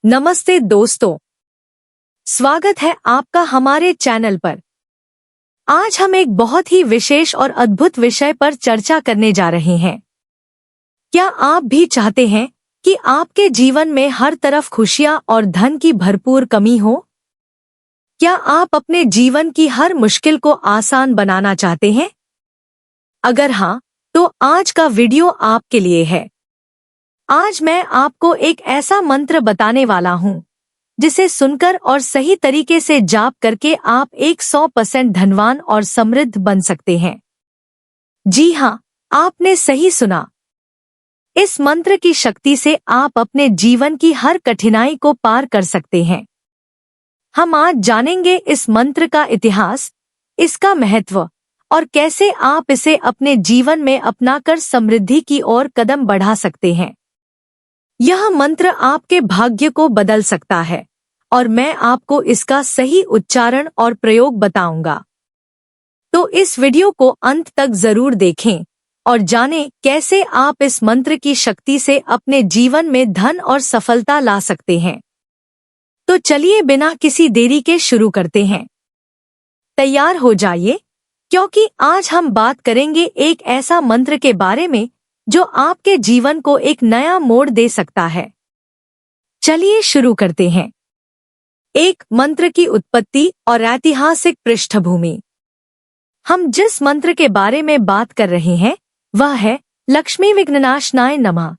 नमस्ते दोस्तों, स्वागत है आपका हमारे चैनल पर। आज हम एक बहुत ही विशेष और अद्भुत विषय पर चर्चा करने जा रहे हैं। क्या आप भी चाहते हैं कि आपके जीवन में हर तरफ खुशियां और धन की भरपूर कमी हो? क्या आप अपने जीवन की हर मुश्किल को आसान बनाना चाहते हैं? अगर हाँ, तो आज का वीडियो आपके लिए है। आज मैं आपको एक ऐसा मंत्र बताने वाला हूँ जिसे सुनकर और सही तरीके से जाप करके आप 100% धनवान और समृद्ध बन सकते हैं। जी हाँ, आपने सही सुना। इस मंत्र की शक्ति से आप अपने जीवन की हर कठिनाई को पार कर सकते हैं। हम आज जानेंगे इस मंत्र का इतिहास, इसका महत्व और कैसे आप इसे अपने जीवन में अपनाकर समृद्धि की ओर कदम बढ़ा सकते हैं। यह मंत्र आपके भाग्य को बदल सकता है और मैं आपको इसका सही उच्चारण और प्रयोग बताऊंगा। तो इस वीडियो को अंत तक जरूर देखें और जानें कैसे आप इस मंत्र की शक्ति से अपने जीवन में धन और सफलता ला सकते हैं। तो चलिए बिना किसी देरी के शुरू करते हैं। तैयार हो जाइए, क्योंकि आज हम बात करेंगे एक ऐसा मंत्र के बारे में जो आपके जीवन को एक नया मोड़ दे सकता है। चलिए शुरू करते हैं। एक मंत्र की उत्पत्ति और ऐतिहासिक पृष्ठभूमि। हम जिस मंत्र के बारे में बात कर रहे हैं वह है लक्ष्मी विघ्ननाशनाय नमः।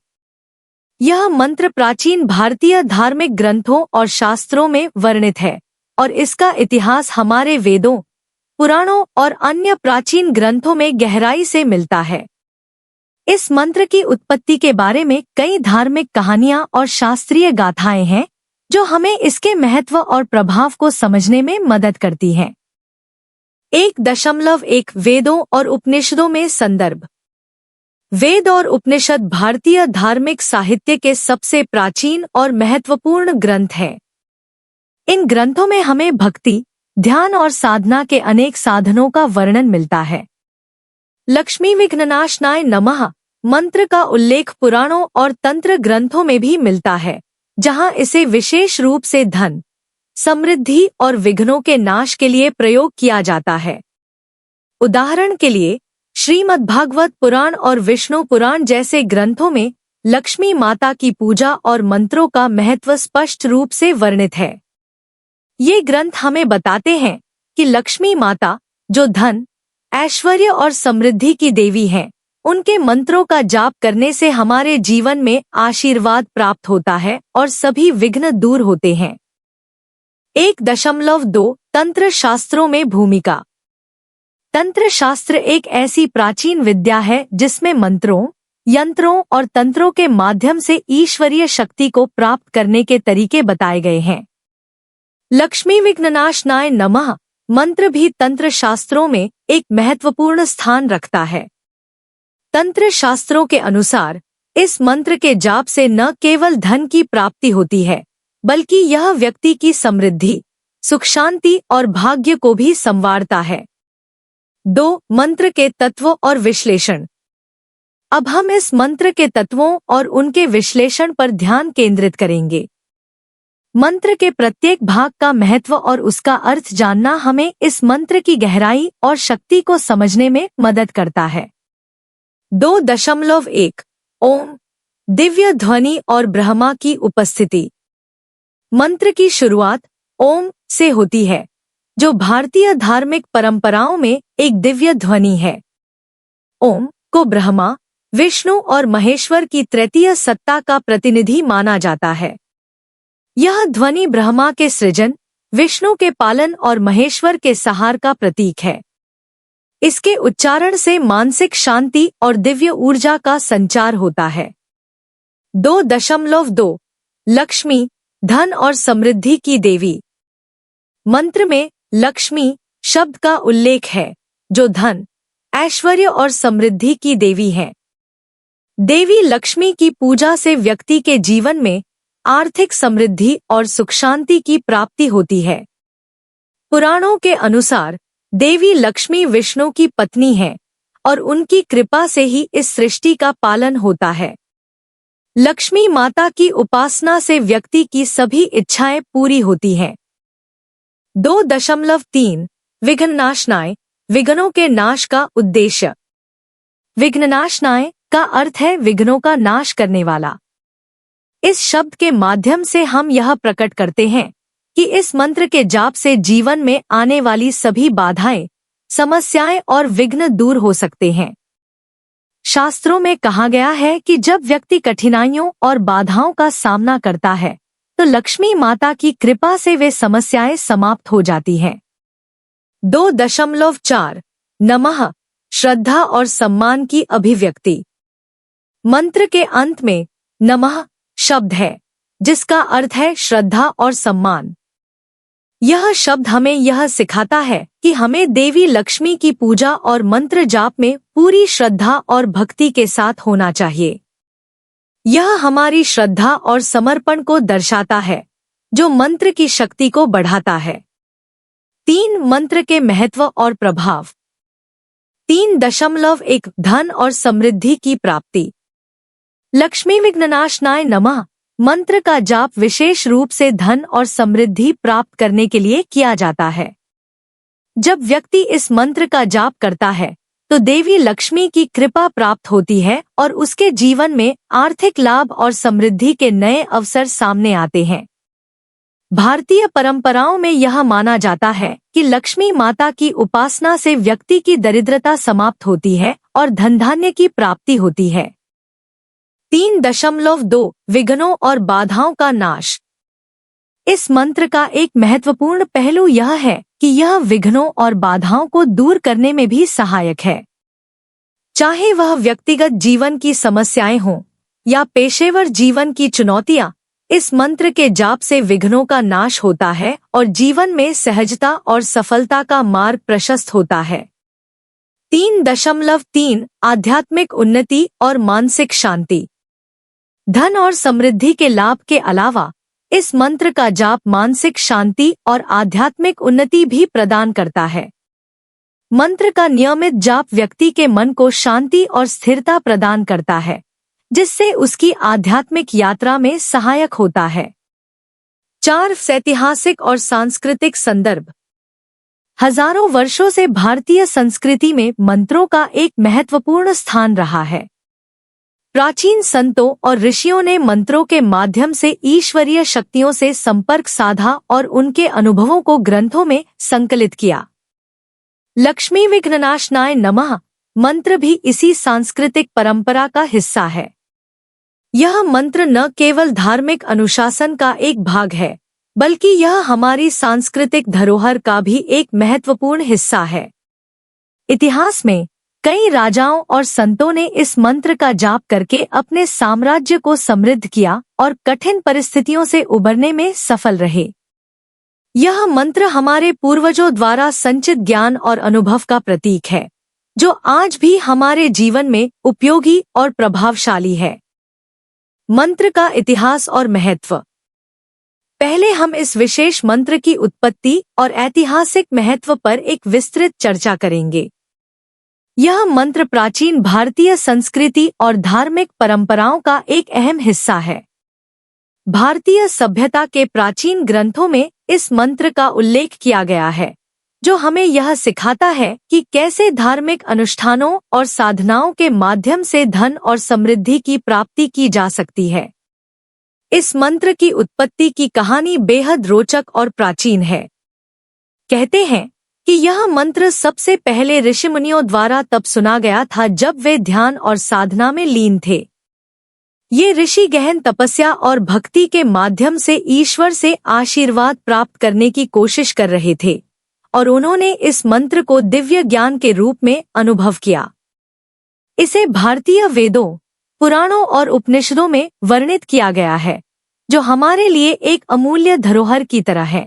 यह मंत्र प्राचीन भारतीय धार्मिक ग्रंथों और शास्त्रों में वर्णित है और इसका इतिहास हमारे वेदों, पुराणों और अन्य प्राचीन ग्रंथों में गहराई से मिलता है। इस मंत्र की उत्पत्ति के बारे में कई धार्मिक कहानियां और शास्त्रीय गाथाएं हैं जो हमें इसके महत्व और प्रभाव को समझने में मदद करती हैं। 1.1 वेदों और उपनिषदों में संदर्भ। वेद और उपनिषद भारतीय धार्मिक साहित्य के सबसे प्राचीन और महत्वपूर्ण ग्रंथ हैं। इन ग्रंथों में हमें भक्ति, ध्यान और साधना के अनेक साधनों का वर्णन मिलता है। लक्ष्मी विघ्ननाशनाय नमः मंत्र का उल्लेख पुराणों और तंत्र ग्रंथों में भी मिलता है, जहां इसे विशेष रूप से धन, समृद्धि और विघ्नों के नाश के लिए प्रयोग किया जाता है। उदाहरण के लिए श्रीमद्भागवत पुराण और विष्णु पुराण जैसे ग्रंथों में लक्ष्मी माता की पूजा और मंत्रों का महत्व स्पष्ट रूप से वर्णित है। ये ग्रंथ हमें बताते हैं कि लक्ष्मी माता, जो धन, ऐश्वर्य और समृद्धि की देवी हैं, उनके मंत्रों का जाप करने से हमारे जीवन में आशीर्वाद प्राप्त होता है और सभी विघ्न दूर होते हैं। 1.2 तंत्र शास्त्रों में भूमिका। तंत्र शास्त्र एक ऐसी प्राचीन विद्या है जिसमें मंत्रों, यंत्रों और तंत्रों के माध्यम से ईश्वरीय शक्ति को प्राप्त करने के तरीके बताए गए हैं। लक्ष्मी विघ्ननाशनाय नमः मंत्र भी तंत्र शास्त्रों में एक महत्वपूर्ण स्थान रखता है। तंत्र शास्त्रों के अनुसार इस मंत्र के जाप से न केवल धन की प्राप्ति होती है, बल्कि यह व्यक्ति की समृद्धि, सुख शांति और भाग्य को भी संवारता है। 2. मंत्र के तत्व और विश्लेषण। अब हम इस मंत्र के तत्वों और उनके विश्लेषण पर ध्यान केंद्रित करेंगे। मंत्र के प्रत्येक भाग का महत्व और उसका अर्थ जानना हमें इस मंत्र की गहराई और शक्ति को समझने में मदद करता है। 2.1 ओम, दिव्य ध्वनि और ब्रह्मा की उपस्थिति। मंत्र की शुरुआत ओम से होती है, जो भारतीय धार्मिक परंपराओं में एक दिव्य ध्वनि है। ओम को ब्रह्मा, विष्णु और महेश्वर की तृतीय सत्ता का प्रतिनिधि माना जाता है। यह ध्वनि ब्रह्मा के सृजन, विष्णु के पालन और महेश्वर के संहार का प्रतीक है। इसके उच्चारण से मानसिक शांति और दिव्य ऊर्जा का संचार होता है। 2.2 लक्ष्मी, धन और समृद्धि की देवी। मंत्र में लक्ष्मी शब्द का उल्लेख है, जो धन, ऐश्वर्य और समृद्धि की देवी है। देवी लक्ष्मी की पूजा से व्यक्ति के जीवन में आर्थिक समृद्धि और सुख शांति की प्राप्ति होती है। पुराणों के अनुसार देवी लक्ष्मी विष्णु की पत्नी है और उनकी कृपा से ही इस सृष्टि का पालन होता है। लक्ष्मी माता की उपासना से व्यक्ति की सभी इच्छाएं पूरी होती हैं। 2.3 विघ्ननाशनाय, विघ्नों के नाश का उद्देश्य। विघ्ननाशनाय का अर्थ है विघ्नों का नाश करने वाला। इस शब्द के माध्यम से हम यह प्रकट करते हैं कि इस मंत्र के जाप से जीवन में आने वाली सभी बाधाएं, समस्याएं और विघ्न दूर हो सकते हैं। शास्त्रों में कहा गया है कि जब व्यक्ति कठिनाइयों और बाधाओं का सामना करता है तो लक्ष्मी माता की कृपा से वे समस्याएं समाप्त हो जाती हैं। 2.4 नमः, श्रद्धा और सम्मान की अभिव्यक्ति। मंत्र के अंत में नमः शब्द है जिसका अर्थ है श्रद्धा और सम्मान। यह शब्द हमें यह सिखाता है कि हमें देवी लक्ष्मी की पूजा और मंत्र जाप में पूरी श्रद्धा और भक्ति के साथ होना चाहिए। यह हमारी श्रद्धा और समर्पण को दर्शाता है जो मंत्र की शक्ति को बढ़ाता है। 3 मंत्र के महत्व और प्रभाव। 3.1 धन और समृद्धि की प्राप्ति। लक्ष्मी विघ्ननाशनाय नमः मंत्र का जाप विशेष रूप से धन और समृद्धि प्राप्त करने के लिए किया जाता है। जब व्यक्ति इस मंत्र का जाप करता है तो देवी लक्ष्मी की कृपा प्राप्त होती है और उसके जीवन में आर्थिक लाभ और समृद्धि के नए अवसर सामने आते हैं। भारतीय परंपराओं में यह माना जाता है कि लक्ष्मी माता की उपासना से व्यक्ति की दरिद्रता समाप्त होती है और धन धान्य की प्राप्ति होती है। 3.2 विघ्नों और बाधाओं का नाश। इस मंत्र का एक महत्वपूर्ण पहलू यह है कि यह विघ्नों और बाधाओं को दूर करने में भी सहायक है। चाहे वह व्यक्तिगत जीवन की समस्याएं हों या पेशेवर जीवन की चुनौतियां, इस मंत्र के जाप से विघ्नों का नाश होता है और जीवन में सहजता और सफलता का मार्ग प्रशस्त होता है। 3.3 आध्यात्मिक उन्नति और मानसिक शांति। धन और समृद्धि के लाभ के अलावा इस मंत्र का जाप मानसिक शांति और आध्यात्मिक उन्नति भी प्रदान करता है। मंत्र का नियमित जाप व्यक्ति के मन को शांति और स्थिरता प्रदान करता है, जिससे उसकी आध्यात्मिक यात्रा में सहायक होता है। 4 ऐतिहासिक और सांस्कृतिक संदर्भ। हजारों वर्षों से भारतीय संस्कृति में मंत्रों का एक महत्वपूर्ण स्थान रहा है। प्राचीन संतों और ऋषियों ने मंत्रों के माध्यम से ईश्वरीय शक्तियों से संपर्क साधा और उनके अनुभवों को ग्रंथों में संकलित किया। लक्ष्मी विघ्ननाशनाय नमः मंत्र भी इसी सांस्कृतिक परंपरा का हिस्सा है। यह मंत्र न केवल धार्मिक अनुशासन का एक भाग है, बल्कि यह हमारी सांस्कृतिक धरोहर का भी एक महत्वपूर्ण हिस्सा है। इतिहास में कई राजाओं और संतों ने इस मंत्र का जाप करके अपने साम्राज्य को समृद्ध किया और कठिन परिस्थितियों से उबरने में सफल रहे। यह मंत्र हमारे पूर्वजों द्वारा संचित ज्ञान और अनुभव का प्रतीक है, जो आज भी हमारे जीवन में उपयोगी और प्रभावशाली है। मंत्र का इतिहास और महत्व। पहले हम इस विशेष मंत्र की उत्पत्ति और ऐतिहासिक महत्व पर एक विस्तृत चर्चा करेंगे। यह मंत्र प्राचीन भारतीय संस्कृति और धार्मिक परंपराओं का एक अहम हिस्सा है। भारतीय सभ्यता के प्राचीन ग्रंथों में इस मंत्र का उल्लेख किया गया है, जो हमें यह सिखाता है कि कैसे धार्मिक अनुष्ठानों और साधनाओं के माध्यम से धन और समृद्धि की प्राप्ति की जा सकती है। इस मंत्र की उत्पत्ति की कहानी बेहद रोचक और प्राचीन है। कहते हैं कि यह मंत्र सबसे पहले ऋषिमुनियों द्वारा तब सुना गया था जब वे ध्यान और साधना में लीन थे। ये ऋषि गहन तपस्या और भक्ति के माध्यम से ईश्वर से आशीर्वाद प्राप्त करने की कोशिश कर रहे थे और उन्होंने इस मंत्र को दिव्य ज्ञान के रूप में अनुभव किया। इसे भारतीय वेदों, पुराणों और उपनिषदों में वर्णित किया गया है, जो हमारे लिए एक अमूल्य धरोहर की तरह है।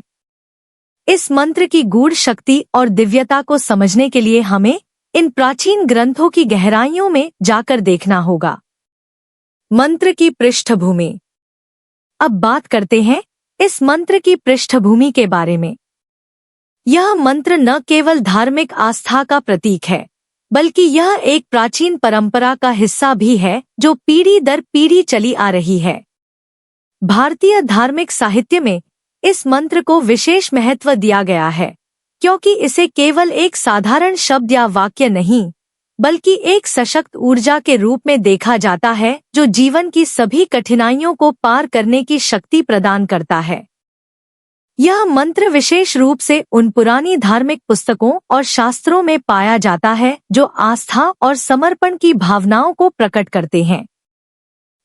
इस मंत्र की गूढ़ शक्ति और दिव्यता को समझने के लिए हमें इन प्राचीन ग्रंथों की गहराइयों में जाकर देखना होगा। मंत्र की पृष्ठभूमि। अब बात करते हैं इस मंत्र की पृष्ठभूमि के बारे में। यह मंत्र न केवल धार्मिक आस्था का प्रतीक है, बल्कि यह एक प्राचीन परंपरा का हिस्सा भी है जो पीढ़ी दर पीढ़ी चली आ रही है। भारतीय धार्मिक साहित्य में इस मंत्र को विशेष महत्व दिया गया है, क्योंकि इसे केवल एक साधारण शब्द या वाक्य नहीं, बल्कि एक सशक्त ऊर्जा के रूप में देखा जाता है जो जीवन की सभी कठिनाइयों को पार करने की शक्ति प्रदान करता है। यह मंत्र विशेष रूप से उन पुरानी धार्मिक पुस्तकों और शास्त्रों में पाया जाता है जो आस्था और समर्पण की भावनाओं को प्रकट करते हैं।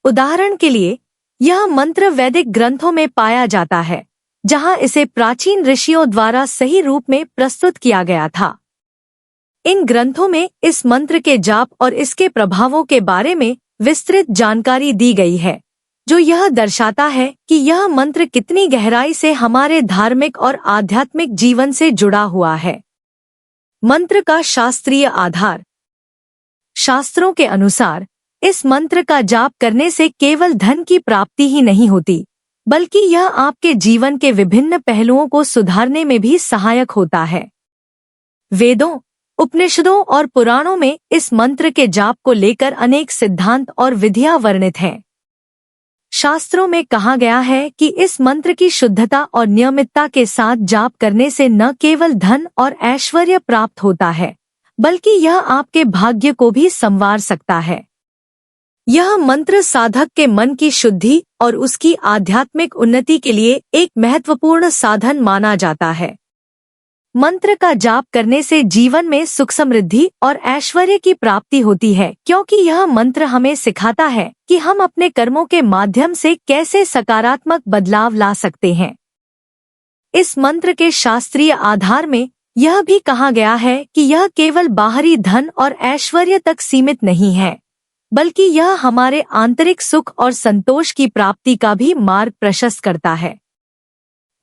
उदाहरण के लिए, यह मंत्र वैदिक ग्रंथों में पाया जाता है, जहां इसे प्राचीन ऋषियों द्वारा सही रूप में प्रस्तुत किया गया था। इन ग्रंथों में इस मंत्र के जाप और इसके प्रभावों के बारे में विस्तृत जानकारी दी गई है, जो यह दर्शाता है कि यह मंत्र कितनी गहराई से हमारे धार्मिक और आध्यात्मिक जीवन से जुड़ा हुआ है। मंत्र का शास्त्रीय आधार। शास्त्रों के अनुसार इस मंत्र का जाप करने से केवल धन की प्राप्ति ही नहीं होती, बल्कि यह आपके जीवन के विभिन्न पहलुओं को सुधारने में भी सहायक होता है। वेदों, उपनिषदों और पुराणों में इस मंत्र के जाप को लेकर अनेक सिद्धांत और विधियां वर्णित हैं। शास्त्रों में कहा गया है कि इस मंत्र की शुद्धता और नियमितता के साथ जाप करने से न केवल धन और ऐश्वर्य प्राप्त होता है, बल्कि यह आपके भाग्य को भी संवार सकता है। यह मंत्र साधक के मन की शुद्धि और उसकी आध्यात्मिक उन्नति के लिए एक महत्वपूर्ण साधन माना जाता है। मंत्र का जाप करने से जीवन में सुख, समृद्धि और ऐश्वर्य की प्राप्ति होती है, क्योंकि यह मंत्र हमें सिखाता है कि हम अपने कर्मों के माध्यम से कैसे सकारात्मक बदलाव ला सकते हैं। इस मंत्र के शास्त्रीय आधार में यह भी कहा गया है कि यह केवल बाहरी धन और ऐश्वर्य तक सीमित नहीं है, बल्कि यह हमारे आंतरिक सुख और संतोष की प्राप्ति का भी मार्ग प्रशस्त करता है।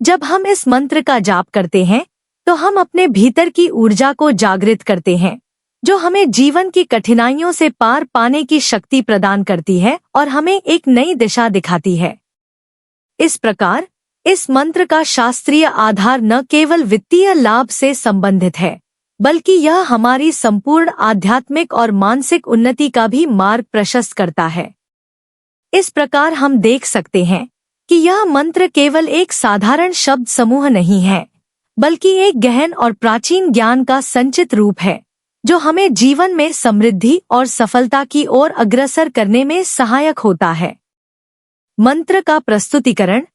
जब हम इस मंत्र का जाप करते हैं तो हम अपने भीतर की ऊर्जा को जागृत करते हैं, जो हमें जीवन की कठिनाइयों से पार पाने की शक्ति प्रदान करती है और हमें एक नई दिशा दिखाती है। इस प्रकार इस मंत्र का शास्त्रीय आधार न केवल वित्तीय लाभ से संबंधित है, बल्कि यह हमारी संपूर्ण आध्यात्मिक और मानसिक उन्नति का भी मार्ग प्रशस्त करता है। इस प्रकार हम देख सकते हैं कि यह मंत्र केवल एक साधारण शब्द समूह नहीं है, बल्कि एक गहन और प्राचीन ज्ञान का संचित रूप है, जो हमें जीवन में समृद्धि और सफलता की ओर अग्रसर करने में सहायक होता है। मंत्र का प्रस्तुतिकरण।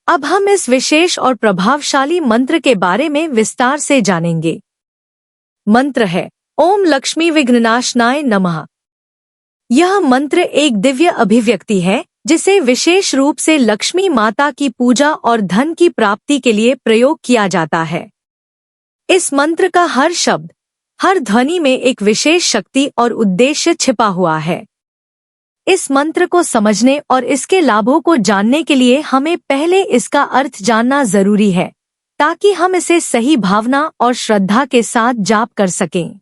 अब हम इस विशेष और प्रभावशाली मंत्र के बारे में विस्तार से जानेंगे। मंत्र है ओम लक्ष्मी विघ्ननाशनाय नमः। यह मंत्र एक दिव्य अभिव्यक्ति है जिसे विशेष रूप से लक्ष्मी माता की पूजा और धन की प्राप्ति के लिए प्रयोग किया जाता है। इस मंत्र का हर शब्द, हर ध्वनि में एक विशेष शक्ति और उद्देश्य छिपा हुआ है। इस मंत्र को समझने और इसके लाभों को जानने के लिए हमें पहले इसका अर्थ जानना जरूरी है, ताकि हम इसे सही भावना और श्रद्धा के साथ जाप कर सकें।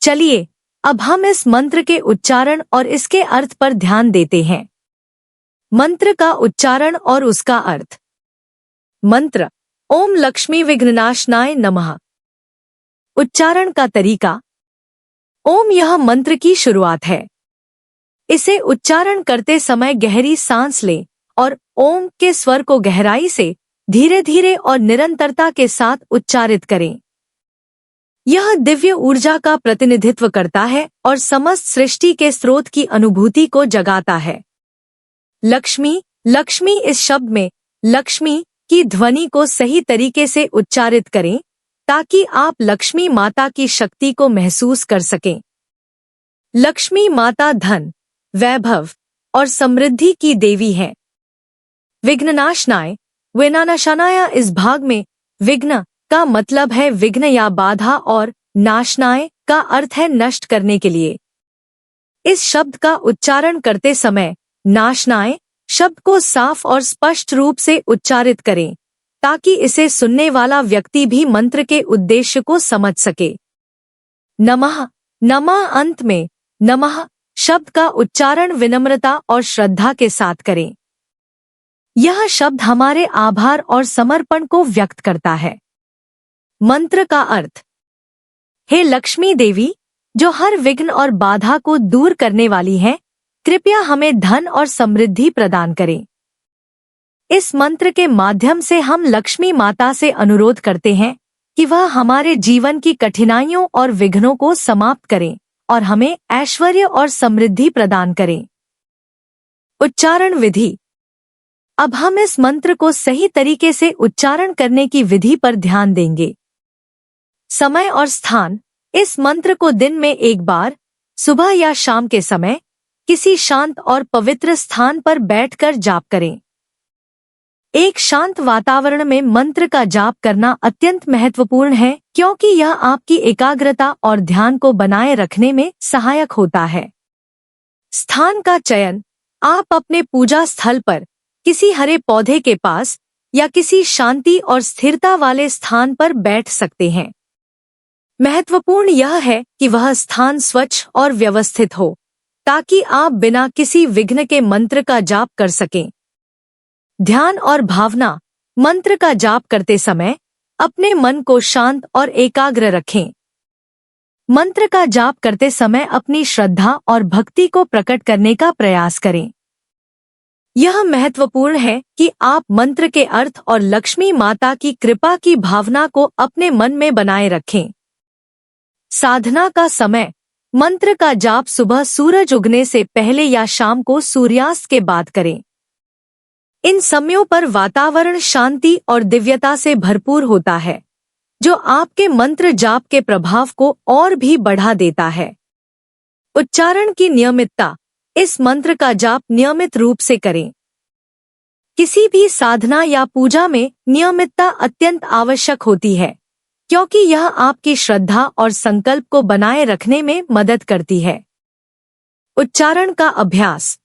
चलिए अब हम इस मंत्र के उच्चारण और इसके अर्थ पर ध्यान देते हैं। मंत्र का उच्चारण और उसका अर्थ। मंत्र ओम लक्ष्मी विघ्ननाशनाय नमः। उच्चारण का तरीका। ओम यह मंत्र की शुरुआत है। इसे उच्चारण करते समय गहरी सांस लें और ओम के स्वर को गहराई से, धीरे धीरे और निरंतरता के साथ उच्चारित करें। यह दिव्य ऊर्जा का प्रतिनिधित्व करता है और समस्त सृष्टि के स्रोत की अनुभूति को जगाता है। लक्ष्मी, लक्ष्मी इस शब्द में लक्ष्मी की ध्वनि को सही तरीके से उच्चारित करें, ताकि आप लक्ष्मी माता की शक्ति को महसूस कर सकें। लक्ष्मी माता धन, वैभव और समृद्धि की देवी है। विघ्ननाशनाय, विनाशनाय इस भाग में विघ्न का मतलब है विघ्न या बाधा और नाशनाय का अर्थ है नष्ट करने के लिए। इस शब्द का उच्चारण करते समय नाशनाय शब्द को साफ और स्पष्ट रूप से उच्चारित करें, ताकि इसे सुनने वाला व्यक्ति भी मंत्र के उद्देश्य को समझ सके। नमः, नमः अंत में नमः शब्द का उच्चारण विनम्रता और श्रद्धा के साथ करें। यह शब्द हमारे आभार और समर्पण को व्यक्त करता है। मंत्र का अर्थ। हे लक्ष्मी देवी, जो हर विघ्न और बाधा को दूर करने वाली है, कृपया हमें धन और समृद्धि प्रदान करें। इस मंत्र के माध्यम से हम लक्ष्मी माता से अनुरोध करते हैं कि वह हमारे जीवन की कठिनाइयों और विघ्नों को समाप्त करें और हमें ऐश्वर्य और समृद्धि प्रदान करें। उच्चारण विधि। अब हम इस मंत्र को सही तरीके से उच्चारण करने की विधि पर ध्यान देंगे। समय और स्थान। इस मंत्र को दिन में एक बार, सुबह या शाम के समय, किसी शांत और पवित्र स्थान पर बैठकर जाप करें। एक शांत वातावरण में मंत्र का जाप करना अत्यंत महत्वपूर्ण है, क्योंकि यह आपकी एकाग्रता और ध्यान को बनाए रखने में सहायक होता है। स्थान का चयन। आप अपने पूजा स्थल पर, किसी हरे पौधे के पास या किसी शांति और स्थिरता वाले स्थान पर बैठ सकते हैं। महत्वपूर्ण यह है कि वह स्थान स्वच्छ और व्यवस्थित हो, ताकि आप बिना किसी विघ्न के मंत्र का जाप कर सकें। ध्यान और भावना। मंत्र का जाप करते समय अपने मन को शांत और एकाग्र रखें। मंत्र का जाप करते समय अपनी श्रद्धा और भक्ति को प्रकट करने का प्रयास करें। यह महत्वपूर्ण है कि आप मंत्र के अर्थ और लक्ष्मी माता की कृपा की भावना को अपने मन में बनाए रखें। साधना का समय। मंत्र का जाप सुबह सूरज उगने से पहले या शाम को सूर्यास्त के बाद करें। इन समयों पर वातावरण शांति और दिव्यता से भरपूर होता है, जो आपके मंत्र जाप के प्रभाव को और भी बढ़ा देता है। उच्चारण की नियमितता। इस मंत्र का जाप नियमित रूप से करें। किसी भी साधना या पूजा में नियमितता अत्यंत आवश्यक होती है, क्योंकि यह आपकी श्रद्धा और संकल्प को बनाए रखने में मदद करती है। उच्चारण का अभ्यास।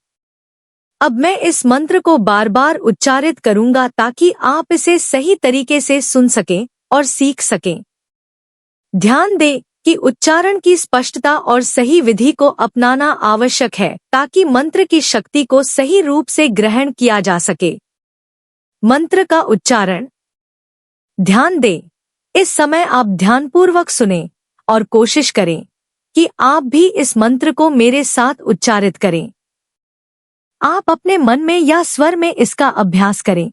अब मैं इस मंत्र को बार बार उच्चारित करूंगा ताकि आप इसे सही तरीके से सुन सकें और सीख सकें। ध्यान दें कि उच्चारण की स्पष्टता और सही विधि को अपनाना आवश्यक है, ताकि मंत्र की शक्ति को सही रूप से ग्रहण किया जा सके। मंत्र का उच्चारण। ध्यान दें। इस समय आप ध्यानपूर्वक सुनें और कोशिश करें कि आप भी इस मंत्र को मेरे साथ उच्चारित करें। आप अपने मन में या स्वर में इसका अभ्यास करें,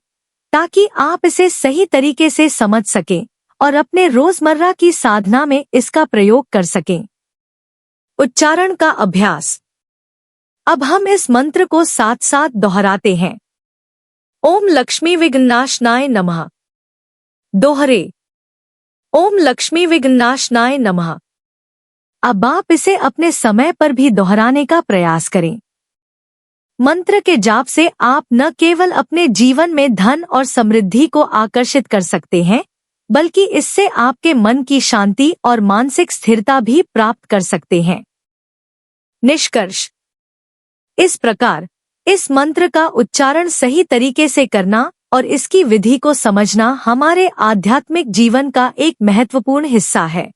ताकि आप इसे सही तरीके से समझ सकें और अपने रोजमर्रा की साधना में इसका प्रयोग कर सकें। उच्चारण का अभ्यास। अब हम इस मंत्र को साथ साथ दोहराते हैं। ओम लक्ष्मी विघ्ननाशनाय नमः। दोहरे। ओम लक्ष्मी विघ्ननाशनाय नमः। अब आप इसे अपने समय पर भी दोहराने का प्रयास करें। मंत्र के जाप से आप न केवल अपने जीवन में धन और समृद्धि को आकर्षित कर सकते हैं, बल्कि इससे आपके मन की शांति और मानसिक स्थिरता भी प्राप्त कर सकते हैं। निष्कर्ष। इस प्रकार इस मंत्र का उच्चारण सही तरीके से करना और इसकी विधि को समझना हमारे आध्यात्मिक जीवन का एक महत्वपूर्ण हिस्सा है।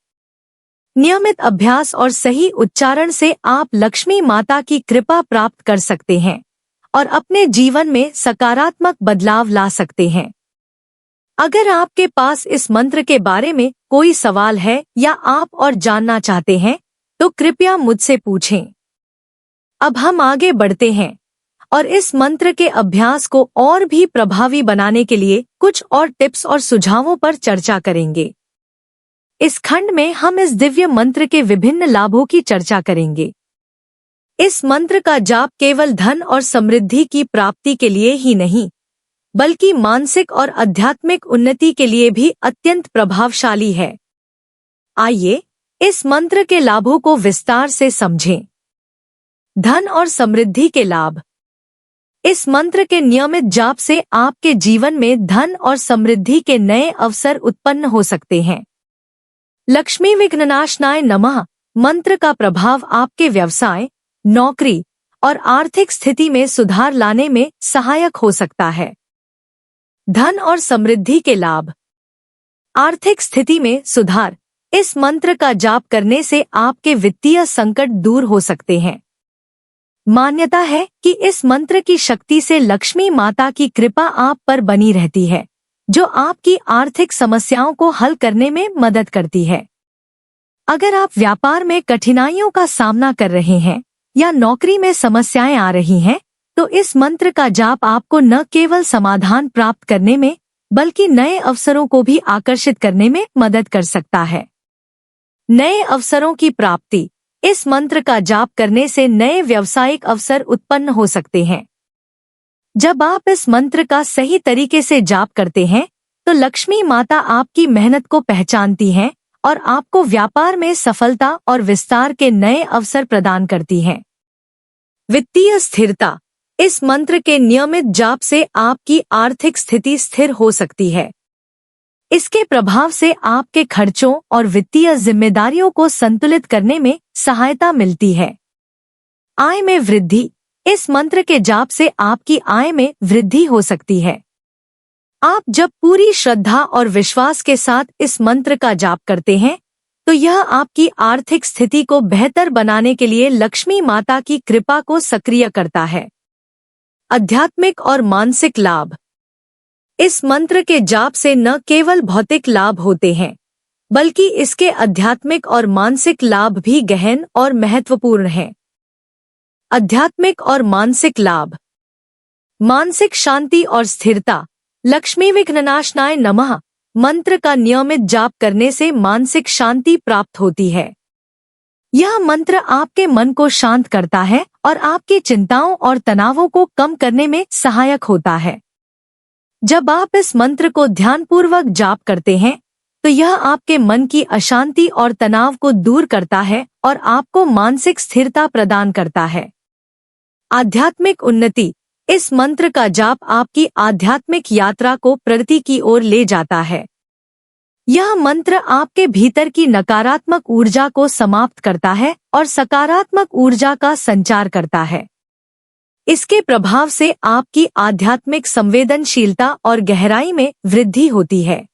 नियमित अभ्यास और सही उच्चारण से आप लक्ष्मी माता की कृपा प्राप्त कर सकते हैं और अपने जीवन में सकारात्मक बदलाव ला सकते हैं। अगर आपके पास इस मंत्र के बारे में कोई सवाल है या आप और जानना चाहते हैं, तो कृपया मुझसे पूछें। अब हम आगे बढ़ते हैं और इस मंत्र के अभ्यास को और भी प्रभावी बनाने के लिए कुछ और टिप्स और सुझावों पर चर्चा करेंगे। इस खंड में हम इस दिव्य मंत्र के विभिन्न लाभों की चर्चा करेंगे। इस मंत्र का जाप केवल धन और समृद्धि की प्राप्ति के लिए ही नहीं, बल्कि मानसिक और आध्यात्मिक उन्नति के लिए भी अत्यंत प्रभावशाली है। आइए इस मंत्र के लाभों को विस्तार से समझें। धन और समृद्धि के लाभ। इस मंत्र के नियमित जाप से आपके जीवन में धन और समृद्धि के नए अवसर उत्पन्न हो सकते हैं। लक्ष्मी विघ्ननाशनाय नमः मंत्र का प्रभाव आपके व्यवसाय, नौकरी और आर्थिक स्थिति में सुधार लाने में सहायक हो सकता है। धन और समृद्धि के लाभ। आर्थिक स्थिति में सुधार। इस मंत्र का जाप करने से आपके वित्तीय संकट दूर हो सकते हैं। मान्यता है कि इस मंत्र की शक्ति से लक्ष्मी माता की कृपा आप पर बनी रहती है, जो आपकी आर्थिक समस्याओं को हल करने में मदद करती है। अगर आप व्यापार में कठिनाइयों का सामना कर रहे हैं या नौकरी में समस्याएं आ रही हैं, तो इस मंत्र का जाप आपको न केवल समाधान प्राप्त करने में बल्कि नए अवसरों को भी आकर्षित करने में मदद कर सकता है। नए अवसरों की प्राप्ति। इस मंत्र का जाप करने से नए व्यावसायिक अवसर उत्पन्न हो सकते हैं। जब आप इस मंत्र का सही तरीके से जाप करते हैं, तो लक्ष्मी माता आपकी मेहनत को पहचानती हैं और आपको व्यापार में सफलता और विस्तार के नए अवसर प्रदान करती हैं। वित्तीय स्थिरता। इस मंत्र के नियमित जाप से आपकी आर्थिक स्थिति स्थिर हो सकती है। इसके प्रभाव से आपके खर्चों और वित्तीय जिम्मेदारियों को संतुलित करने में सहायता मिलती है। आय में वृद्धि। इस मंत्र के जाप से आपकी आय में वृद्धि हो सकती है। आप जब पूरी श्रद्धा और विश्वास के साथ इस मंत्र का जाप करते हैं, तो यह आपकी आर्थिक स्थिति को बेहतर बनाने के लिए लक्ष्मी माता की कृपा को सक्रिय करता है। आध्यात्मिक और मानसिक लाभ। इस मंत्र के जाप से न केवल भौतिक लाभ होते हैं, बल्कि इसके आध्यात्मिक और मानसिक लाभ भी गहन और महत्वपूर्ण हैं। आध्यात्मिक और मानसिक लाभ। मानसिक शांति और स्थिरता। लक्ष्मी विघ्ननाशनाय नमः मंत्र का नियमित जाप करने से मानसिक शांति प्राप्त होती है। यह मंत्र आपके मन को शांत करता है और आपकी चिंताओं और तनावों को कम करने में सहायक होता है। जब आप इस मंत्र को ध्यानपूर्वक जाप करते हैं, तो यह आपके मन की अशांति और तनाव को दूर करता है और आपको मानसिक स्थिरता प्रदान करता है। आध्यात्मिक उन्नति। इस मंत्र का जाप आपकी आध्यात्मिक यात्रा को प्रगति की ओर ले जाता है। यह मंत्र आपके भीतर की नकारात्मक ऊर्जा को समाप्त करता है और सकारात्मक ऊर्जा का संचार करता है। इसके प्रभाव से आपकी आध्यात्मिक संवेदनशीलता और गहराई में वृद्धि होती है।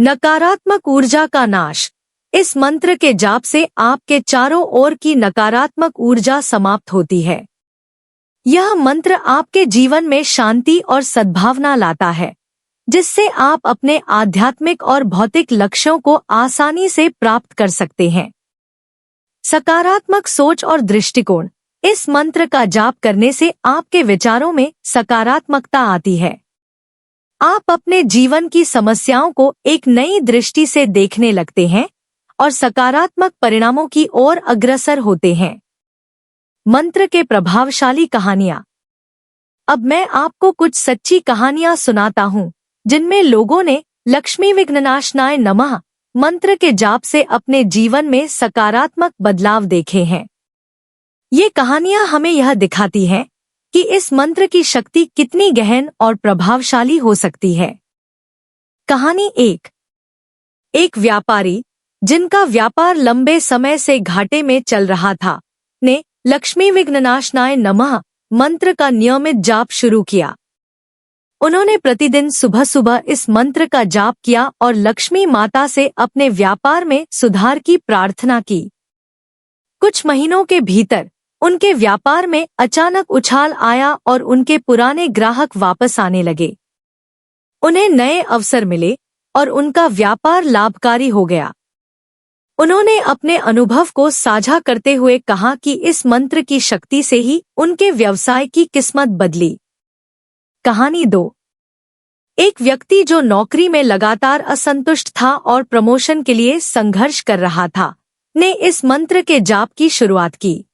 नकारात्मक ऊर्जा का नाश। इस मंत्र के जाप से आपके चारों ओर की नकारात्मक ऊर्जा समाप्त होती है। यह मंत्र आपके जीवन में शांति और सद्भावना लाता है, जिससे आप अपने आध्यात्मिक और भौतिक लक्ष्यों को आसानी से प्राप्त कर सकते हैं। सकारात्मक सोच और दृष्टिकोण। इस मंत्र का जाप करने से आपके विचारों में सकारात्मकता आती है। आप अपने जीवन की समस्याओं को एक नई दृष्टि से देखने लगते हैं और सकारात्मक परिणामों की ओर अग्रसर होते हैं। मंत्र के प्रभावशाली कहानियां। अब मैं आपको कुछ सच्ची कहानियां सुनाता हूं, जिनमें लोगों ने लक्ष्मी विघ्ननाशनाय नमः मंत्र के जाप से अपने जीवन में सकारात्मक बदलाव देखे हैं। ये कहानियां हमें यह दिखाती हैं कि इस मंत्र की शक्ति कितनी गहन और प्रभावशाली हो सकती है। कहानी एक व्यापारी, जिनका व्यापार लंबे समय से घाटे में चल रहा था, ने लक्ष्मी विघ्ननाशनाय नमः मंत्र का नियमित जाप शुरू किया। उन्होंने प्रतिदिन सुबह सुबह इस मंत्र का जाप किया और लक्ष्मी माता से अपने व्यापार में सुधार की प्रार्थना की। कुछ महीनों के भीतर उनके व्यापार में अचानक उछाल आया और उनके पुराने ग्राहक वापस आने लगे। उन्हें नए अवसर मिले और उनका व्यापार लाभकारी हो गया। उन्होंने अपने अनुभव को साझा करते हुए कहा कि इस मंत्र की शक्ति से ही उनके व्यवसाय की किस्मत बदली। कहानी 2। एक व्यक्ति जो नौकरी में लगातार असंतुष्ट था और प्रमोशन के लिए संघर्ष कर रहा था, ने इस मंत्र के जाप की शुरुआत की।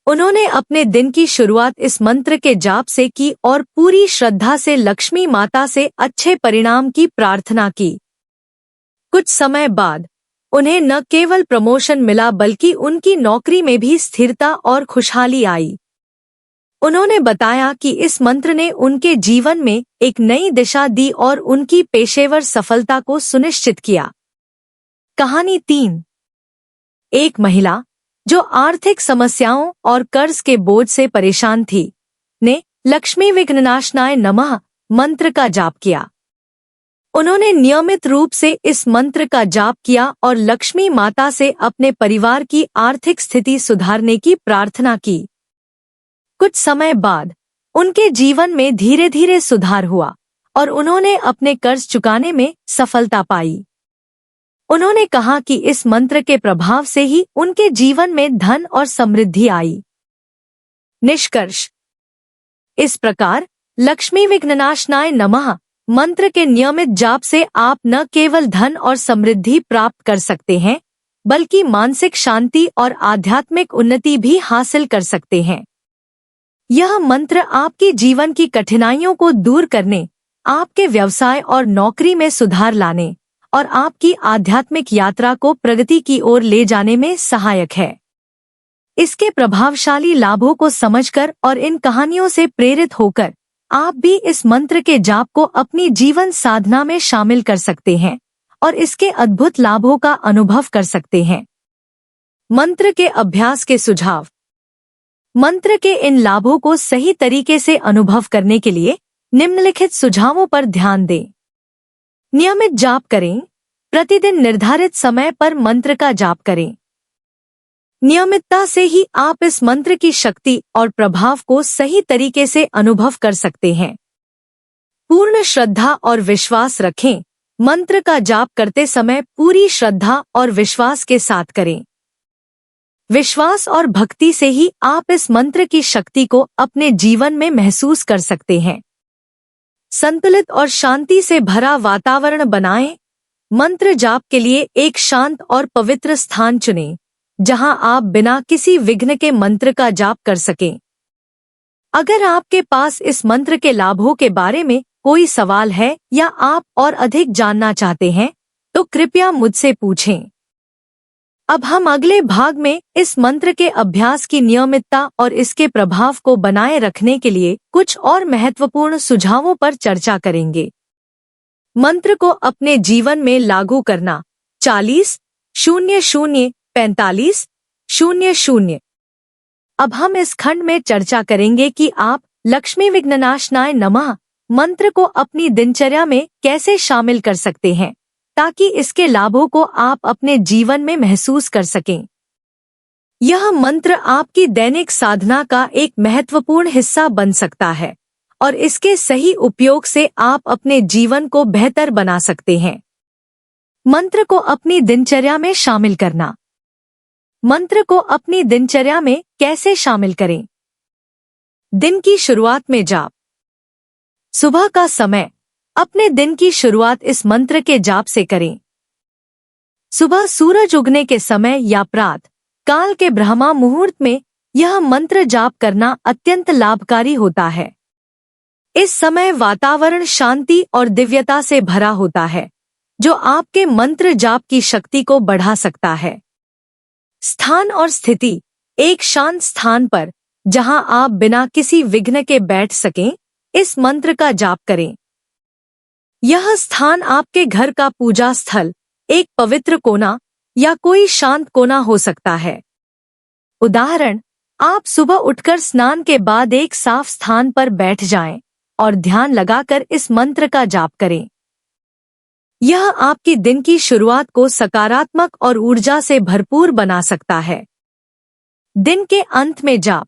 उन्होंने अपने दिन की शुरुआत इस मंत्र के जाप से की और पूरी श्रद्धा से लक्ष्मी माता से अच्छे परिणाम की प्रार्थना की। कुछ समय बाद उन्हें न केवल प्रमोशन मिला बल्कि उनकी नौकरी में भी स्थिरता और खुशहाली आई। उन्होंने बताया कि इस मंत्र ने उनके जीवन में एक नई दिशा दी और उनकी पेशेवर सफलता को सुनिश्चित किया। कहानी 3। एक महिला, जो आर्थिक समस्याओं और कर्ज के बोझ से परेशान थी, ने लक्ष्मी विघ्ननाशनाय नमः मंत्र का जाप किया। उन्होंने नियमित रूप से इस मंत्र का जाप किया और लक्ष्मी माता से अपने परिवार की आर्थिक स्थिति सुधारने की प्रार्थना की। कुछ समय बाद उनके जीवन में धीरे धीरे सुधार हुआ और उन्होंने अपने कर्ज चुकाने में सफलता पाई। उन्होंने कहा कि इस मंत्र के प्रभाव से ही उनके जीवन में धन और समृद्धि आई। निष्कर्ष। इस प्रकार लक्ष्मी विघ्ननाशनाय नमः मंत्र के नियमित जाप से आप न केवल धन और समृद्धि प्राप्त कर सकते हैं, बल्कि मानसिक शांति और आध्यात्मिक उन्नति भी हासिल कर सकते हैं। यह मंत्र आपके जीवन की कठिनाइयों को दूर करने, आपके व्यवसाय और नौकरी में सुधार लाने और आपकी आध्यात्मिक यात्रा को प्रगति की ओर ले जाने में सहायक है। इसके प्रभावशाली लाभों को समझकर और इन कहानियों से प्रेरित होकर आप भी इस मंत्र के जाप को अपनी जीवन साधना में शामिल कर सकते हैं और इसके अद्भुत लाभों का अनुभव कर सकते हैं। मंत्र के अभ्यास के सुझाव। मंत्र के इन लाभों को सही तरीके से अनुभव करने के लिए निम्नलिखित सुझावों पर ध्यान दें। नियमित जाप करें। प्रतिदिन निर्धारित समय पर मंत्र का जाप करें। नियमितता से ही आप इस मंत्र की शक्ति और प्रभाव को सही तरीके से अनुभव कर सकते हैं। पूर्ण श्रद्धा और विश्वास रखें। मंत्र का जाप करते समय पूरी श्रद्धा और विश्वास के साथ करें। विश्वास और भक्ति से ही आप इस मंत्र की शक्ति को अपने जीवन में महसूस कर सकते हैं। संतुलित और शांति से भरा वातावरण बनाएं। मंत्र जाप के लिए एक शांत और पवित्र स्थान चुनें, जहां आप बिना किसी विघ्न के मंत्र का जाप कर सकें। अगर आपके पास इस मंत्र के लाभों के बारे में कोई सवाल है या आप और अधिक जानना चाहते हैं, तो कृपया मुझसे पूछें। अब हम अगले भाग में इस मंत्र के अभ्यास की नियमितता और इसके प्रभाव को बनाए रखने के लिए कुछ और महत्वपूर्ण सुझावों पर चर्चा करेंगे। मंत्र को अपने जीवन में लागू करना। 40-00-45-00। अब हम इस खंड में चर्चा करेंगे कि आप लक्ष्मी विघ्ननाशनाय नमः मंत्र को अपनी दिनचर्या में कैसे शामिल कर सकते हैं, ताकि इसके लाभों को आप अपने जीवन में महसूस कर सकें। यह मंत्र आपकी दैनिक साधना का एक महत्वपूर्ण हिस्सा बन सकता है और इसके सही उपयोग से आप अपने जीवन को बेहतर बना सकते हैं। मंत्र को अपनी दिनचर्या में शामिल करना। मंत्र को अपनी दिनचर्या में कैसे शामिल करें? दिन की शुरुआत में जाप। सुबह का समय। अपने दिन की शुरुआत इस मंत्र के जाप से करें। सुबह सूरज उगने के समय या प्रातः काल के ब्रह्मा मुहूर्त में यह मंत्र जाप करना अत्यंत लाभकारी होता है। इस समय वातावरण शांति और दिव्यता से भरा होता है, जो आपके मंत्र जाप की शक्ति को बढ़ा सकता है। स्थान और स्थिति। एक शांत स्थान पर, जहां आप बिना किसी विघ्न के बैठ सकें, इस मंत्र का जाप करें। यह स्थान आपके घर का पूजा स्थल, एक पवित्र कोना या कोई शांत कोना हो सकता है। उदाहरण, आप सुबह उठकर स्नान के बाद एक साफ स्थान पर बैठ जाएं और ध्यान लगाकर इस मंत्र का जाप करें। यह आपकी दिन की शुरुआत को सकारात्मक और ऊर्जा से भरपूर बना सकता है। दिन के अंत में जाप।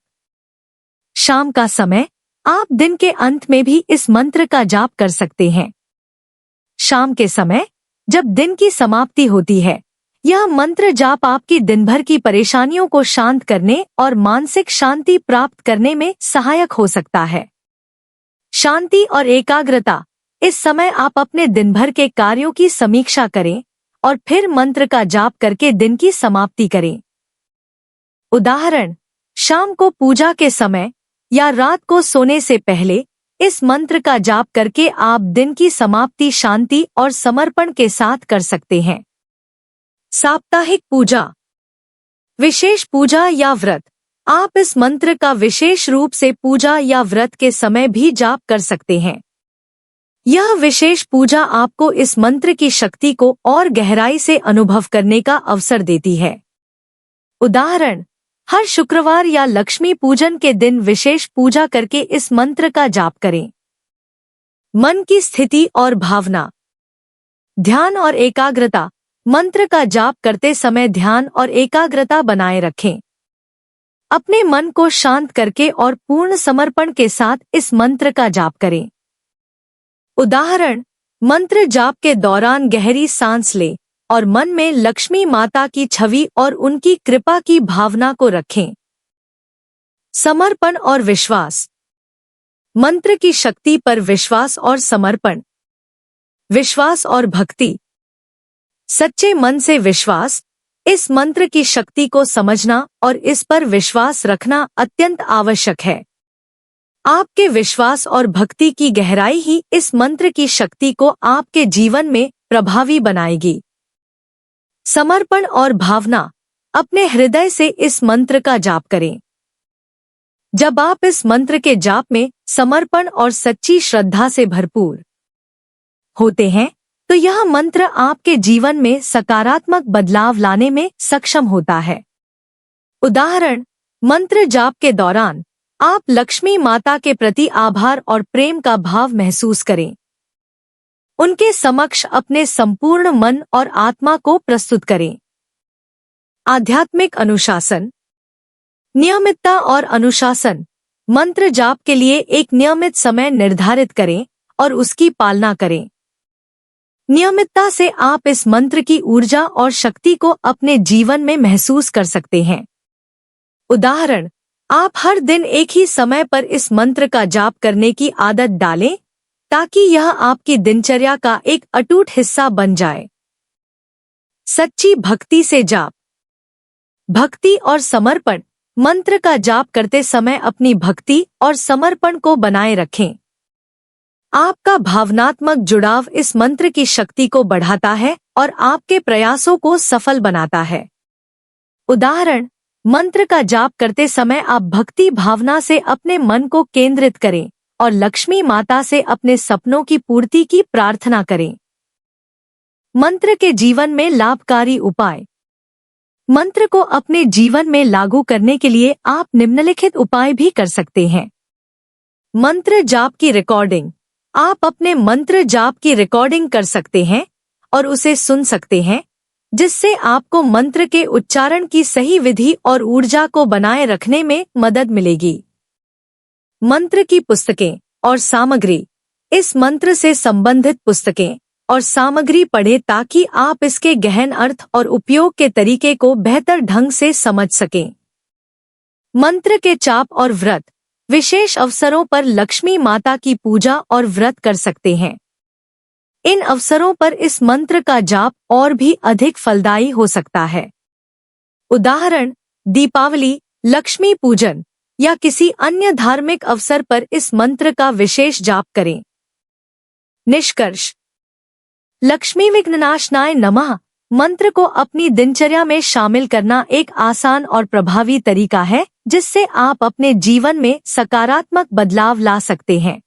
शाम का समय। आप दिन के अंत में भी इस मंत्र का जाप कर सकते हैं। शाम के समय, जब दिन की समाप्ति होती है, यह मंत्र जाप आपकी दिन भर की परेशानियों को शांत करने और मानसिक शांति प्राप्त करने में सहायक हो सकता है। शांति और एकाग्रता। इस समय आप अपने दिन भर के कार्यों की समीक्षा करें और फिर मंत्र का जाप करके दिन की समाप्ति करें। उदाहरण, शाम को पूजा के समय या रात को सोने से पहले इस मंत्र का जाप करके आप दिन की समाप्ति शांति और समर्पण के साथ कर सकते हैं। साप्ताहिक पूजा। विशेष पूजा या व्रत। आप इस मंत्र का विशेष रूप से पूजा या व्रत के समय भी जाप कर सकते हैं। यह विशेष पूजा आपको इस मंत्र की शक्ति को और गहराई से अनुभव करने का अवसर देती है। उदाहरण, हर शुक्रवार या लक्ष्मी पूजन के दिन विशेष पूजा करके इस मंत्र का जाप करें। मन की स्थिति और भावना। ध्यान और एकाग्रता। मंत्र का जाप करते समय ध्यान और एकाग्रता बनाए रखें। अपने मन को शांत करके और पूर्ण समर्पण के साथ इस मंत्र का जाप करें। उदाहरण, मंत्र जाप के दौरान गहरी सांस लें और मन में लक्ष्मी माता की छवि और उनकी कृपा की भावना को रखें। समर्पण और विश्वास। मंत्र की शक्ति पर विश्वास और समर्पण। विश्वास और भक्ति। सच्चे मन से विश्वास। इस मंत्र की शक्ति को समझना और इस पर विश्वास रखना अत्यंत आवश्यक है। आपके विश्वास और भक्ति की गहराई ही इस मंत्र की शक्ति को आपके जीवन में प्रभावी बनाएगी। समर्पण और भावना। अपने हृदय से इस मंत्र का जाप करें। जब आप इस मंत्र के जाप में समर्पण और सच्ची श्रद्धा से भरपूर होते हैं तो यह मंत्र आपके जीवन में सकारात्मक बदलाव लाने में सक्षम होता है। उदाहरण, मंत्र जाप के दौरान आप लक्ष्मी माता के प्रति आभार और प्रेम का भाव महसूस करें। उनके समक्ष अपने संपूर्ण मन और आत्मा को प्रस्तुत करें। आध्यात्मिक अनुशासन। नियमितता और अनुशासन। मंत्र जाप के लिए एक नियमित समय निर्धारित करें और उसकी पालना करें। नियमितता से आप इस मंत्र की ऊर्जा और शक्ति को अपने जीवन में महसूस कर सकते हैं। उदाहरण, आप हर दिन एक ही समय पर इस मंत्र का जाप करने की आदत डालें ताकि यह आपकी दिनचर्या का एक अटूट हिस्सा बन जाए। सच्ची भक्ति से जाप। भक्ति और समर्पण। मंत्र का जाप करते समय अपनी भक्ति और समर्पण को बनाए रखें। आपका भावनात्मक जुड़ाव इस मंत्र की शक्ति को बढ़ाता है और आपके प्रयासों को सफल बनाता है। उदाहरण, मंत्र का जाप करते समय आप भक्ति भावना से अपने मन को केंद्रित करें और लक्ष्मी माता से अपने सपनों की पूर्ति की प्रार्थना करें। मंत्र के जीवन में लाभकारी उपाय। मंत्र को अपने जीवन में लागू करने के लिए आप निम्नलिखित उपाय भी कर सकते हैं। मंत्र जाप की रिकॉर्डिंग। आप अपने मंत्र जाप की रिकॉर्डिंग कर सकते हैं और उसे सुन सकते हैं, जिससे आपको मंत्र के उच्चारण की सही विधि और ऊर्जा को बनाए रखने में मदद मिलेगी। मंत्र की पुस्तकें और सामग्री। इस मंत्र से संबंधित पुस्तकें और सामग्री पढ़ें ताकि आप इसके गहन अर्थ और उपयोग के तरीके को बेहतर ढंग से समझ सकें। मंत्र के जाप और व्रत। विशेष अवसरों पर लक्ष्मी माता की पूजा और व्रत कर सकते हैं। इन अवसरों पर इस मंत्र का जाप और भी अधिक फलदायी हो सकता है। उदाहरण, दीपावली, लक्ष्मी पूजन या किसी अन्य धार्मिक अवसर पर इस मंत्र का विशेष जाप करें। निष्कर्ष। लक्ष्मी विघ्ननाशनाय नमः मंत्र को अपनी दिनचर्या में शामिल करना एक आसान और प्रभावी तरीका है जिससे आप अपने जीवन में सकारात्मक बदलाव ला सकते हैं।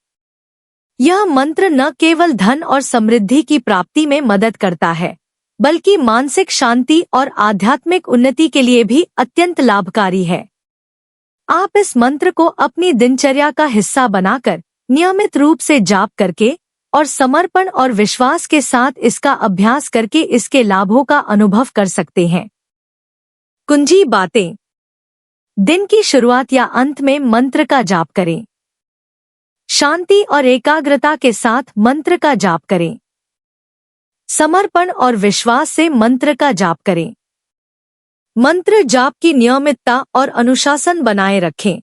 यह मंत्र न केवल धन और समृद्धि की प्राप्ति में मदद करता है, बल्कि मानसिक शांति और आध्यात्मिक उन्नति के लिए भी अत्यंत लाभकारी है। आप इस मंत्र को अपनी दिनचर्या का हिस्सा बनाकर नियमित रूप से जाप करके और समर्पण और विश्वास के साथ इसका अभ्यास करके इसके लाभों का अनुभव कर सकते हैं। कुंजी बातें। दिन की शुरुआत या अंत में मंत्र का जाप करें। शांति और एकाग्रता के साथ मंत्र का जाप करें। समर्पण और विश्वास से मंत्र का जाप करें। मंत्र जाप की नियमितता और अनुशासन बनाए रखें।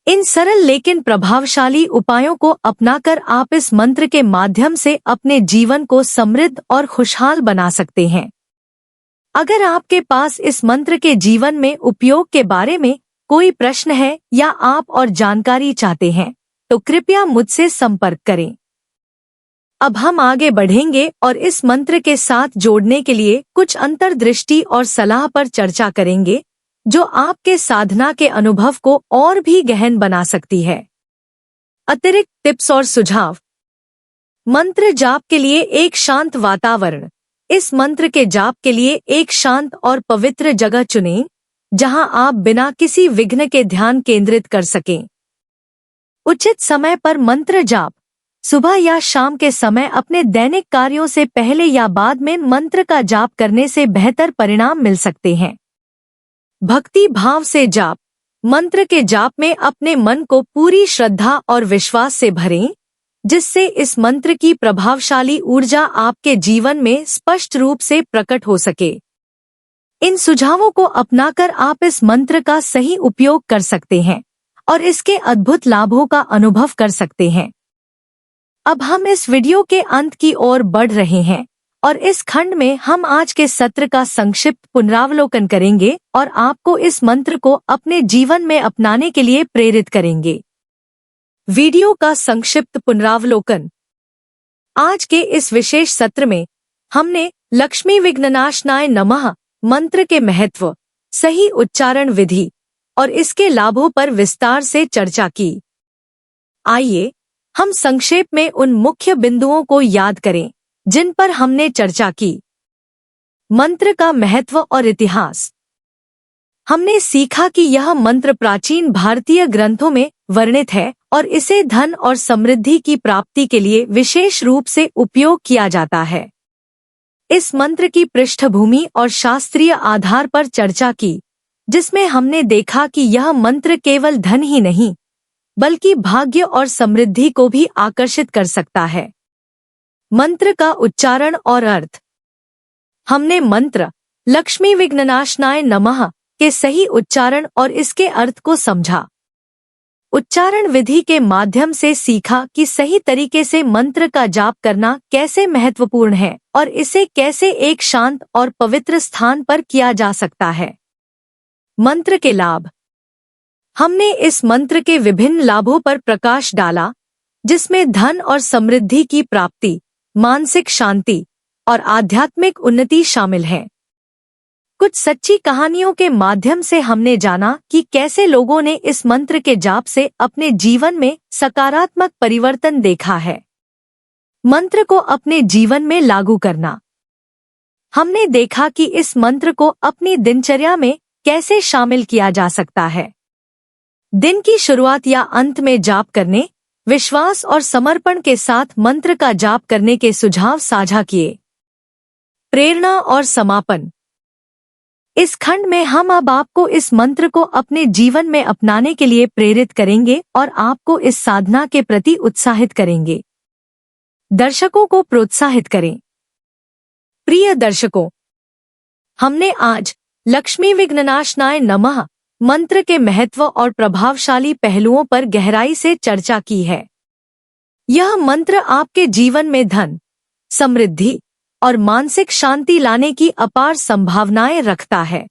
इन सरल लेकिन प्रभावशाली उपायों को अपनाकर आप इस मंत्र के माध्यम से अपने जीवन को समृद्ध और खुशहाल बना सकते हैं। अगर आपके पास इस मंत्र के जीवन में उपयोग के बारे में कोई प्रश्न है या आप और जानकारी चाहते हैं तो कृपया मुझसे संपर्क करें। अब हम आगे बढ़ेंगे और इस मंत्र के साथ जोड़ने के लिए कुछ अंतर्दृष्टि और सलाह पर चर्चा करेंगे जो आपके साधना के अनुभव को और भी गहन बना सकती है। अतिरिक्त टिप्स और सुझाव। मंत्र जाप के लिए एक शांत वातावरण। इस मंत्र के जाप के लिए एक शांत और पवित्र जगह चुनें जहां आप बिना किसी विघ्न के ध्यान केंद्रित कर सकें। उचित समय पर मंत्र जाप। सुबह या शाम के समय अपने दैनिक कार्यों से पहले या बाद में मंत्र का जाप करने से बेहतर परिणाम मिल सकते हैं। भक्ति भाव से जाप। मंत्र के जाप में अपने मन को पूरी श्रद्धा और विश्वास से भरें। जिससे इस मंत्र की प्रभावशाली ऊर्जा आपके जीवन में स्पष्ट रूप से प्रकट हो सके। इन सुझावों को अपनाकर आप इस मंत्र का सही उपयोग कर सकते हैं और इसके अद्भुत लाभों का अनुभव कर सकते हैं। अब हम इस वीडियो के अंत की ओर बढ़ रहे हैं और इस खंड में हम आज के सत्र का संक्षिप्त पुनरावलोकन करेंगे और आपको इस मंत्र को अपने जीवन में अपनाने के लिए प्रेरित करेंगे। वीडियो का संक्षिप्त पुनरावलोकन। आज के इस विशेष सत्र में हमने लक्ष्मी विघ्ननाशनाय नमः मंत्र के महत्व, सही उच्चारण विधि और इसके लाभों पर विस्तार से चर्चा की। आइए हम संक्षेप में उन मुख्य बिंदुओं को याद करें जिन पर हमने चर्चा की। मंत्र का महत्व और इतिहास। हमने सीखा कि यह मंत्र प्राचीन भारतीय ग्रंथों में वर्णित है और इसे धन और समृद्धि की प्राप्ति के लिए विशेष रूप से उपयोग किया जाता है। इस मंत्र की पृष्ठभूमि और शास्त्रीय आधार पर चर्चा की, जिसमें हमने देखा कि यह मंत्र केवल धन ही नहीं बल्कि भाग्य और समृद्धि को भी आकर्षित कर सकता है। मंत्र का उच्चारण और अर्थ। हमने मंत्र लक्ष्मी विघ्ननाशनाय नमः के सही उच्चारण और इसके अर्थ को समझा। उच्चारण विधि के माध्यम से सीखा कि सही तरीके से मंत्र का जाप करना कैसे महत्वपूर्ण है और इसे कैसे एक शांत और पवित्र स्थान पर किया जा सकता है। मंत्र के लाभ। हमने इस मंत्र के विभिन्न लाभों पर प्रकाश डाला, जिसमें धन और समृद्धि की प्राप्ति, मानसिक शांति और आध्यात्मिक उन्नति शामिल है। कुछ सच्ची कहानियों के माध्यम से हमने जाना कि कैसे लोगों ने इस मंत्र के जाप से अपने जीवन में सकारात्मक परिवर्तन देखा है। मंत्र को अपने जीवन में लागू करना। हमने देखा कि इस मंत्र को अपनी दिनचर्या में कैसे शामिल किया जा सकता है। दिन की शुरुआत या अंत में जाप करने, विश्वास और समर्पण के साथ मंत्र का जाप करने के सुझाव साझा किए। प्रेरणा और समापन। इस खंड में हम अब आपको इस मंत्र को अपने जीवन में अपनाने के लिए प्रेरित करेंगे और आपको इस साधना के प्रति उत्साहित करेंगे। दर्शकों को प्रोत्साहित करें। प्रिय दर्शकों, हमने आज लक्ष्मी विघ्ननाशनाय नमः मंत्र के महत्व और प्रभावशाली पहलुओं पर गहराई से चर्चा की है। यह मंत्र आपके जीवन में धन, समृद्धि और मानसिक शांति लाने की अपार संभावनाएं रखता है।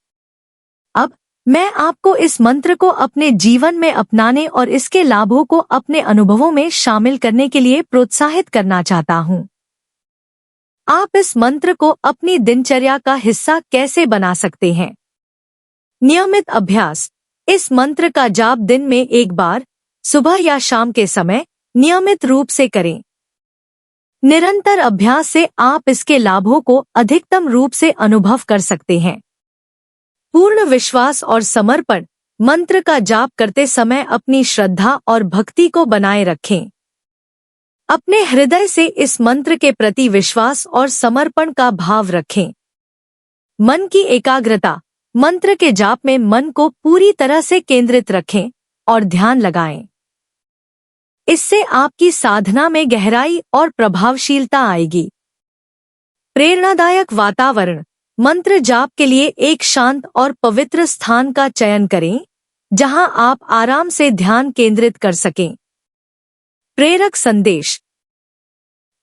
अब मैं आपको इस मंत्र को अपने जीवन में अपनाने और इसके लाभों को अपने अनुभवों में शामिल करने के लिए प्रोत्साहित करना चाहता हूं। आप इस मंत्र को अपनी दिनचर्या का हिस्सा कैसे बना सकते हैं? नियमित अभ्यास। इस मंत्र का जाप दिन में एक बार, सुबह या शाम के समय, नियमित रूप से करें। निरंतर अभ्यास से आप इसके लाभों को अधिकतम रूप से अनुभव कर सकते हैं। पूर्ण विश्वास और समर्पण। मंत्र का जाप करते समय अपनी श्रद्धा और भक्ति को बनाए रखें। अपने हृदय से इस मंत्र के प्रति विश्वास और समर्पण का भाव रखें। मन की एकाग्रता। मंत्र के जाप में मन को पूरी तरह से केंद्रित रखें और ध्यान लगाएं। इससे आपकी साधना में गहराई और प्रभावशीलता आएगी। प्रेरणादायक वातावरण। मंत्र जाप के लिए एक शांत और पवित्र स्थान का चयन करें, जहां आप आराम से ध्यान केंद्रित कर सकें। प्रेरक संदेश।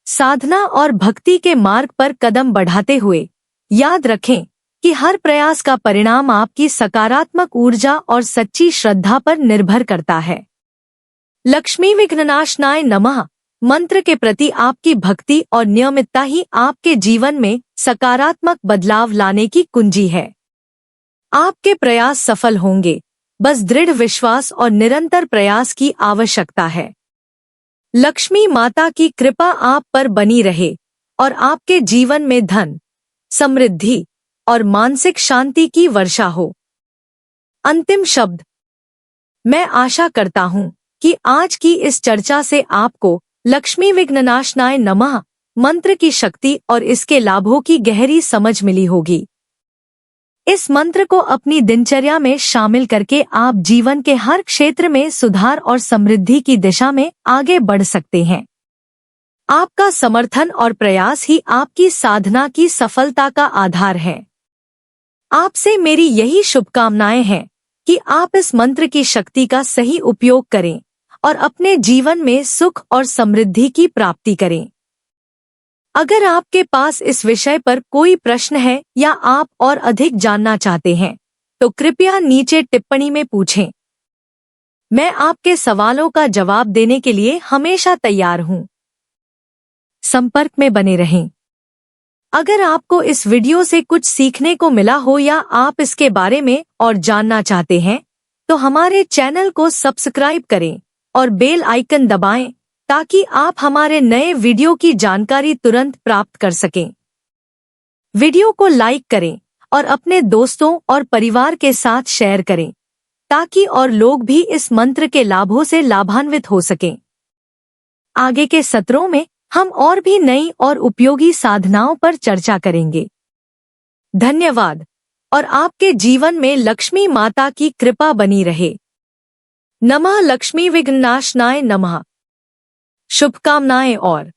साधना और भक्ति के मार्ग पर कदम बढ़ाते हुए याद रखें कि हर प्रयास का परिणाम आपकी सकारात्मक ऊर्जा और सच्ची श्रद्धा पर निर्भर करता है। लक्ष्मी विघ्ननाशनाय नमः मंत्र के प्रति आपकी भक्ति और नियमितता ही आपके जीवन में सकारात्मक बदलाव लाने की कुंजी है। आपके प्रयास सफल होंगे, बस दृढ़ विश्वास और निरंतर प्रयास की आवश्यकता है। लक्ष्मी माता की कृपा आप पर बनी रहे और आपके जीवन में धन, समृद्धि और मानसिक शांति की वर्षा हो। अंतिम शब्द। मैं आशा करता हूं कि आज की इस चर्चा से आपको लक्ष्मी विघ्ननाशनाय नमः मंत्र की शक्ति और इसके लाभों की गहरी समझ मिली होगी। इस मंत्र को अपनी दिनचर्या में शामिल करके आप जीवन के हर क्षेत्र में सुधार और समृद्धि की दिशा में आगे बढ़ सकते हैं। आपका समर्थन और प्रयास ही आपकी साधना की सफलता का आधार है। आपसे मेरी यही शुभकामनाएं हैं कि आप इस मंत्र की शक्ति का सही उपयोग करें और अपने जीवन में सुख और समृद्धि की प्राप्ति करें। अगर आपके पास इस विषय पर कोई प्रश्न है या आप और अधिक जानना चाहते हैं तो कृपया नीचे टिप्पणी में पूछें। मैं आपके सवालों का जवाब देने के लिए हमेशा तैयार हूं। संपर्क में बने रहें। अगर आपको इस वीडियो से कुछ सीखने को मिला हो या आप इसके बारे में और जानना चाहते हैं तो हमारे चैनल को सब्सक्राइब करें और बेल आइकन दबाएं ताकि आप हमारे नए वीडियो की जानकारी तुरंत प्राप्त कर सकें। वीडियो को लाइक करें और अपने दोस्तों और परिवार के साथ शेयर करें ताकि और लोग भी इस मंत्र के लाभों से लाभान्वित हो सकें। आगे के सत्रों में हम और भी नई और उपयोगी साधनाओं पर चर्चा करेंगे। धन्यवाद और आपके जीवन में लक्ष्मी माता की कृपा बनी रहे। नमः लक्ष्मी विघ्ननाशनाय नमः। शुभकामनाएं और